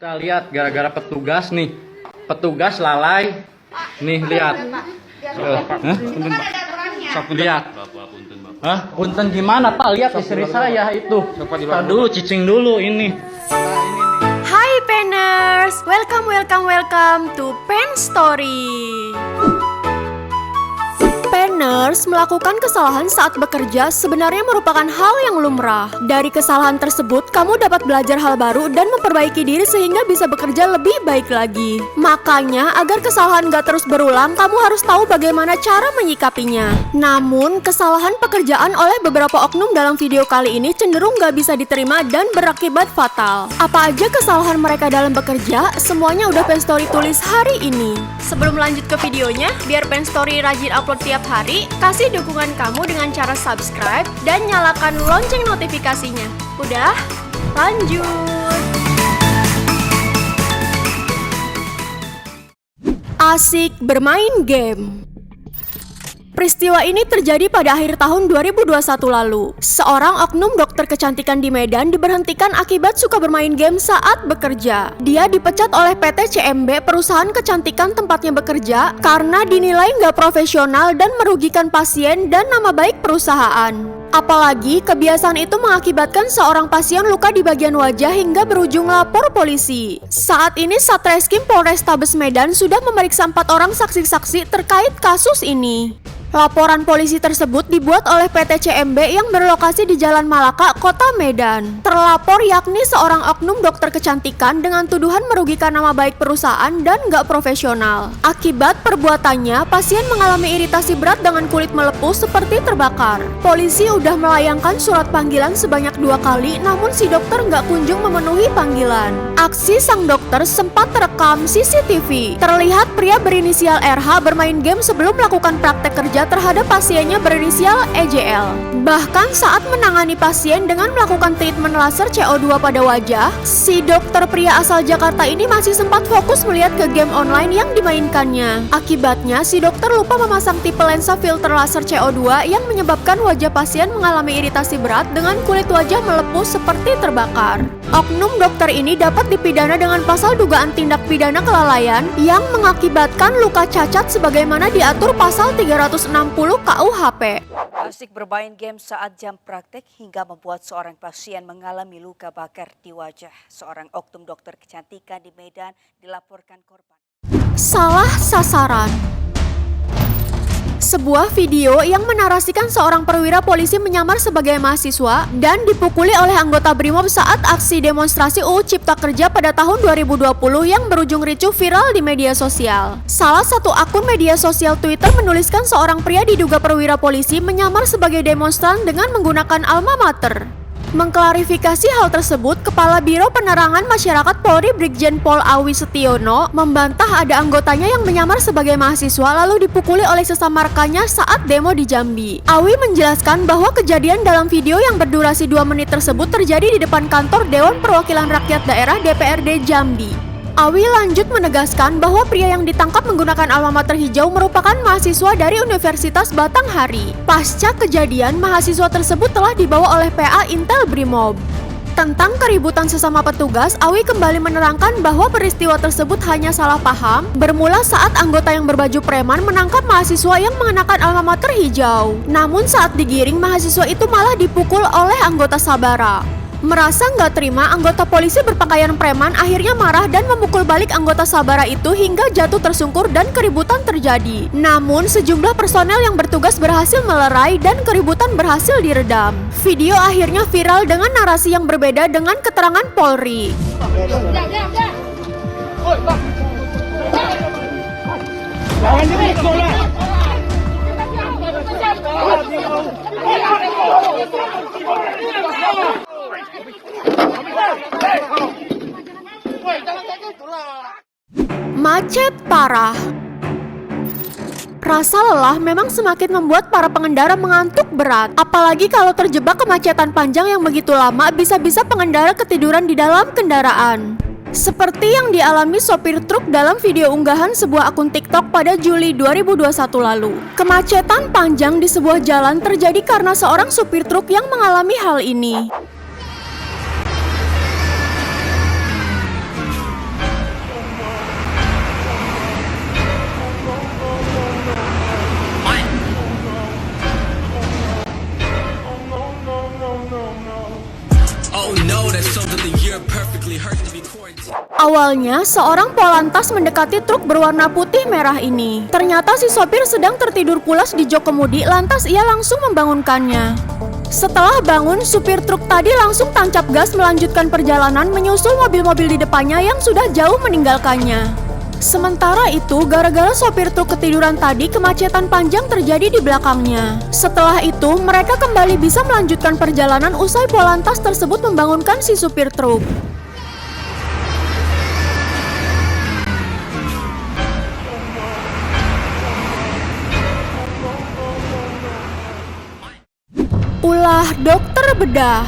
Kita lihat gara-gara petugas nih. Petugas lalai. Nih lihat. Lihat. Hah? Punten gimana Pak? Lihat istri saya itu. Tar dulu cicing dulu ini. Hai Penners, welcome to Pen Story. Penners, melakukan kesalahan saat bekerja sebenarnya merupakan hal yang lumrah. Dari kesalahan tersebut, kamu dapat belajar hal baru dan memperbaiki diri sehingga bisa bekerja lebih baik lagi. Makanya, agar kesalahan gak terus berulang, kamu harus tahu bagaimana cara menyikapinya. Namun, kesalahan pekerjaan oleh beberapa oknum dalam video kali ini cenderung gak bisa diterima dan berakibat fatal. Apa aja kesalahan mereka dalam bekerja? Semuanya udah Pen Story tulis hari ini. Sebelum lanjut ke videonya, biar Pen Story rajin upload tiap hari, kasih dukungan kamu dengan cara subscribe dan nyalakan lonceng notifikasinya. Udah? Lanjut! Asik bermain game. Peristiwa ini terjadi pada akhir tahun 2021 lalu. Seorang oknum dokter kecantikan di Medan diberhentikan akibat suka bermain game saat bekerja. Dia dipecat oleh PT CMB, perusahaan kecantikan tempatnya bekerja, karena dinilai nggak profesional dan merugikan pasien dan nama baik perusahaan. Apalagi kebiasaan itu mengakibatkan seorang pasien luka di bagian wajah hingga berujung lapor polisi. Saat ini Satreskrim Polrestabes Medan sudah memeriksa 4 orang saksi-saksi terkait kasus ini. Laporan polisi tersebut dibuat oleh PT CMB yang berlokasi di Jalan Malaka, Kota Medan. Terlapor yakni seorang oknum dokter kecantikan dengan tuduhan merugikan nama baik perusahaan dan gak profesional. Akibat perbuatannya, pasien mengalami iritasi berat dengan kulit melepuh seperti terbakar. Polisi udah melayangkan surat panggilan sebanyak 2 kali, namun si dokter gak kunjung memenuhi panggilan. Aksi sang dokter sempat terekam CCTV. Terlihat pria berinisial RH bermain game sebelum melakukan praktek kerja terhadap pasiennya berinisial EJL. Bahkan saat menangani pasien dengan melakukan treatment laser CO2 pada wajah, si dokter pria asal Jakarta ini masih sempat fokus melihat ke game online yang dimainkannya. Akibatnya, si dokter lupa memasang tipe lensa filter laser CO2 yang menyebabkan wajah pasien mengalami iritasi berat dengan kulit wajah melepuh seperti terbakar. Oknum dokter ini dapat dipidana dengan pasal dugaan tindak pidana kelalaian yang mengakibatkan luka cacat sebagaimana diatur pasal 360 KUHP. Asik bermain game saat jam praktek hingga membuat seorang pasien mengalami luka bakar di wajah. Seorang oknum dokter kecantikan di Medan dilaporkan korban. Salah sasaran. Sebuah video yang menarasikan seorang perwira polisi menyamar sebagai mahasiswa dan dipukuli oleh anggota BRIMOB saat aksi demonstrasi UU Cipta Kerja pada tahun 2020 yang berujung ricuh viral di media sosial. Salah satu akun media sosial Twitter menuliskan seorang pria diduga perwira polisi menyamar sebagai demonstran dengan menggunakan alma mater. Mengklarifikasi hal tersebut, Kepala Biro Penerangan Masyarakat Polri Brigjen Pol Awi Setiono membantah ada anggotanya yang menyamar sebagai mahasiswa lalu dipukuli oleh sesama rekannya saat demo di Jambi. Awi menjelaskan bahwa kejadian dalam video yang berdurasi 2 menit tersebut terjadi di depan kantor Dewan Perwakilan Rakyat Daerah DPRD Jambi. Awi lanjut menegaskan bahwa pria yang ditangkap menggunakan alma mater hijau merupakan mahasiswa dari Universitas Batanghari. Pasca kejadian, mahasiswa tersebut telah dibawa oleh PA Intel BRIMOB. Tentang keributan sesama petugas, Awi kembali menerangkan bahwa peristiwa tersebut hanya salah paham, bermula saat anggota yang berbaju preman menangkap mahasiswa yang mengenakan alma mater hijau. Namun saat digiring, mahasiswa itu malah dipukul oleh anggota Sabara. Merasa nggak terima, anggota polisi berpakaian preman akhirnya marah dan memukul balik anggota Sabara itu hingga jatuh tersungkur dan keributan terjadi. Namun, sejumlah personel yang bertugas berhasil melerai dan keributan berhasil diredam. Video akhirnya viral dengan narasi yang berbeda dengan keterangan Polri. Macet parah. Rasa lelah memang semakin membuat para pengendara mengantuk berat. Apalagi kalau terjebak kemacetan panjang yang begitu lama, bisa-bisa pengendara ketiduran di dalam kendaraan. Seperti yang dialami sopir truk dalam video unggahan sebuah akun TikTok pada Juli 2021 lalu. Kemacetan panjang di sebuah jalan terjadi karena seorang supir truk yang mengalami hal ini. Awalnya, seorang polantas mendekati truk berwarna putih merah ini. Ternyata si sopir sedang tertidur pulas di jok kemudi, lantas ia langsung membangunkannya. Setelah bangun, supir truk tadi langsung tancap gas melanjutkan perjalanan menyusul mobil-mobil di depannya yang sudah jauh meninggalkannya. Sementara itu, gara-gara sopir truk ketiduran tadi, kemacetan panjang terjadi di belakangnya. Setelah itu, mereka kembali bisa melanjutkan perjalanan usai polantas tersebut membangunkan si supir truk. Ulah dokter bedah.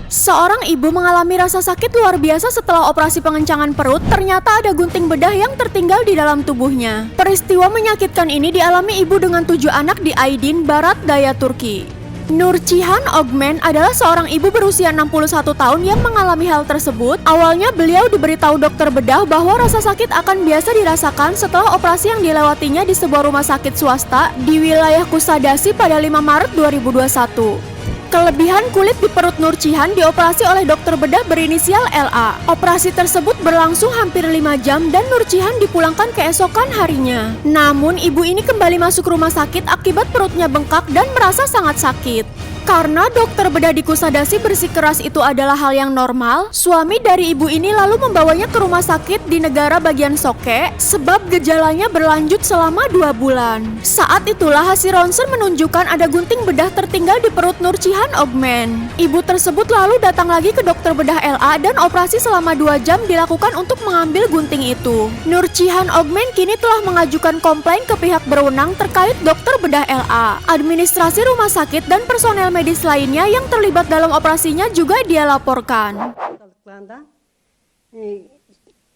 Seorang ibu mengalami rasa sakit luar biasa setelah operasi pengencangan perut. Ternyata ada gunting bedah yang tertinggal di dalam tubuhnya. Peristiwa menyakitkan ini dialami ibu dengan 7 anak di Aydin, Barat Daya, Turki. Nurcihan Ogmen adalah seorang ibu berusia 61 tahun yang mengalami hal tersebut. Awalnya beliau diberitahu dokter bedah bahwa rasa sakit akan biasa dirasakan setelah operasi yang dilewatinya di sebuah rumah sakit swasta di wilayah Kusadasi pada 5 Maret 2021. Kelebihan kulit di perut Nurcihan dioperasi oleh dokter bedah berinisial LA. Operasi tersebut berlangsung hampir 5 jam dan Nurcihan dipulangkan keesokan harinya. Namun ibu ini kembali masuk rumah sakit akibat perutnya bengkak dan merasa sangat sakit. Karena dokter bedah di Kusadasi bersikeras itu adalah hal yang normal, suami dari ibu ini lalu membawanya ke rumah sakit di negara bagian Soke sebab gejalanya berlanjut selama 2 bulan. Saat itulah hasil ronsen menunjukkan ada gunting bedah tertinggal di perut Nurcihan Ogmen. Ibu tersebut lalu datang lagi ke dokter bedah LA dan operasi selama 2 jam dilakukan untuk mengambil gunting itu. Nurcihan Ogmen kini telah mengajukan komplain ke pihak berwenang terkait dokter bedah LA. Administrasi rumah sakit dan personel medis lainnya yang terlibat dalam operasinya juga dia laporkan.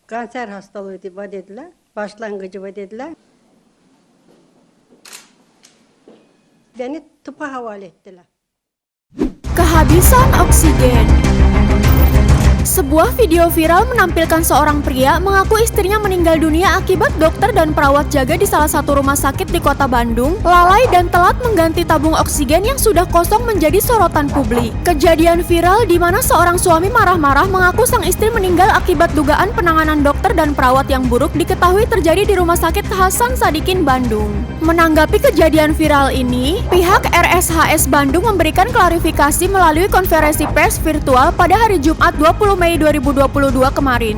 Kanser hastalığı dediler. Başlangıcı dediler. Beni tıpa havale ettiler. Kehabisan oksigen. Sebuah video viral menampilkan seorang pria mengaku istrinya meninggal dunia akibat dokter dan perawat jaga di salah satu rumah sakit di kota Bandung lalai dan telat mengganti tabung oksigen yang sudah kosong menjadi sorotan publik. Kejadian viral di mana seorang suami marah-marah mengaku sang istri meninggal akibat dugaan penanganan dokter dan perawat yang buruk diketahui terjadi di Rumah Sakit Hasan Sadikin, Bandung. Menanggapi kejadian viral ini, pihak RSHS Bandung memberikan klarifikasi melalui konferensi pers virtual pada hari Jumat 20 Mei 2022 kemarin.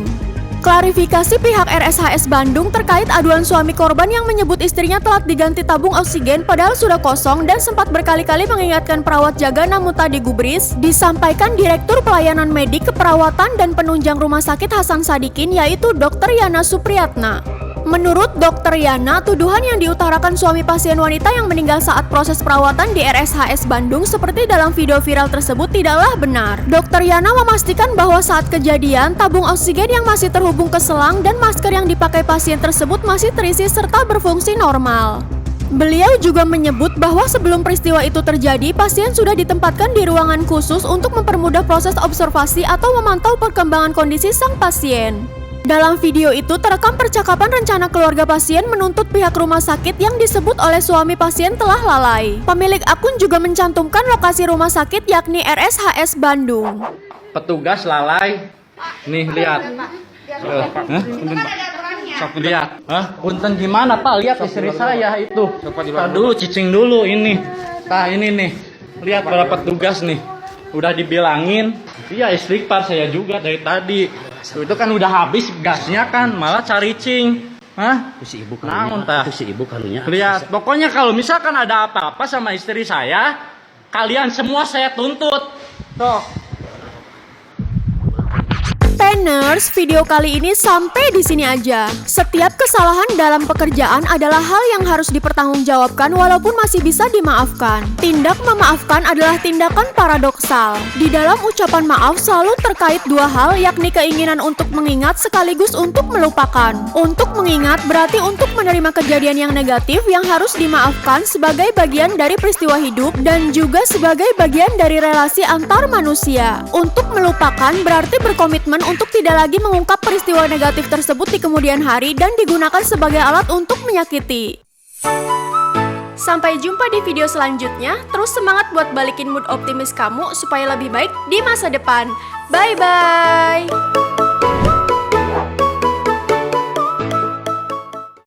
Klarifikasi pihak RSHS Bandung terkait aduan suami korban yang menyebut istrinya telat diganti tabung oksigen padahal sudah kosong dan sempat berkali-kali mengingatkan perawat jaga namun tak digubris, disampaikan Direktur Pelayanan Medik Keperawatan dan Penunjang Rumah Sakit Hasan Sadikin yaitu Dr. Yana Supriyatna. Menurut Dr. Yana, tuduhan yang diutarakan suami pasien wanita yang meninggal saat proses perawatan di RSHS Bandung seperti dalam video viral tersebut tidaklah benar. Dr. Yana memastikan bahwa saat kejadian, tabung oksigen yang masih terhubung ke selang dan masker yang dipakai pasien tersebut masih terisi serta berfungsi normal. Beliau juga menyebut bahwa sebelum peristiwa itu terjadi, pasien sudah ditempatkan di ruangan khusus untuk mempermudah proses observasi atau memantau perkembangan kondisi sang pasien. Dalam video itu terekam percakapan rencana keluarga pasien menuntut pihak rumah sakit yang disebut oleh suami pasien telah lalai. Pemilik akun juga mencantumkan lokasi rumah sakit yakni RSHS Bandung. Petugas lalai. Nih lihat. Lihat. Punten gimana Pak? Lihat istri saya itu. Tadi dulu cicing dulu ini. Tah ini nih. Lihat para petugas nih. Udah dibilangin. Iya istighfar saya juga dari tadi. Itu kan udah habis gasnya kan, malah cari cing. Hah? Si ibu naon tah? Si ibu karunya. Lihat, pokoknya kalau misalkan ada apa-apa sama istri saya, kalian semua saya tuntut. Tuh. Penners, video kali ini sampai di sini aja. Setiap kesalahan dalam pekerjaan adalah hal yang harus dipertanggungjawabkan walaupun masih bisa dimaafkan. Tindak memaafkan adalah tindakan paradoksal. Di dalam ucapan maaf selalu terkait dua hal, yakni keinginan untuk mengingat sekaligus untuk melupakan. Untuk mengingat berarti untuk menerima kejadian yang negatif yang harus dimaafkan sebagai bagian dari peristiwa hidup dan juga sebagai bagian dari relasi antar manusia. Untuk melupakan berarti berkomitmen untuk tidak lagi mengungkap peristiwa negatif tersebut di kemudian hari dan digunakan sebagai alat untuk menyakiti. Sampai jumpa di video selanjutnya. Terus semangat buat balikin mood optimis kamu supaya lebih baik di masa depan. Bye-bye!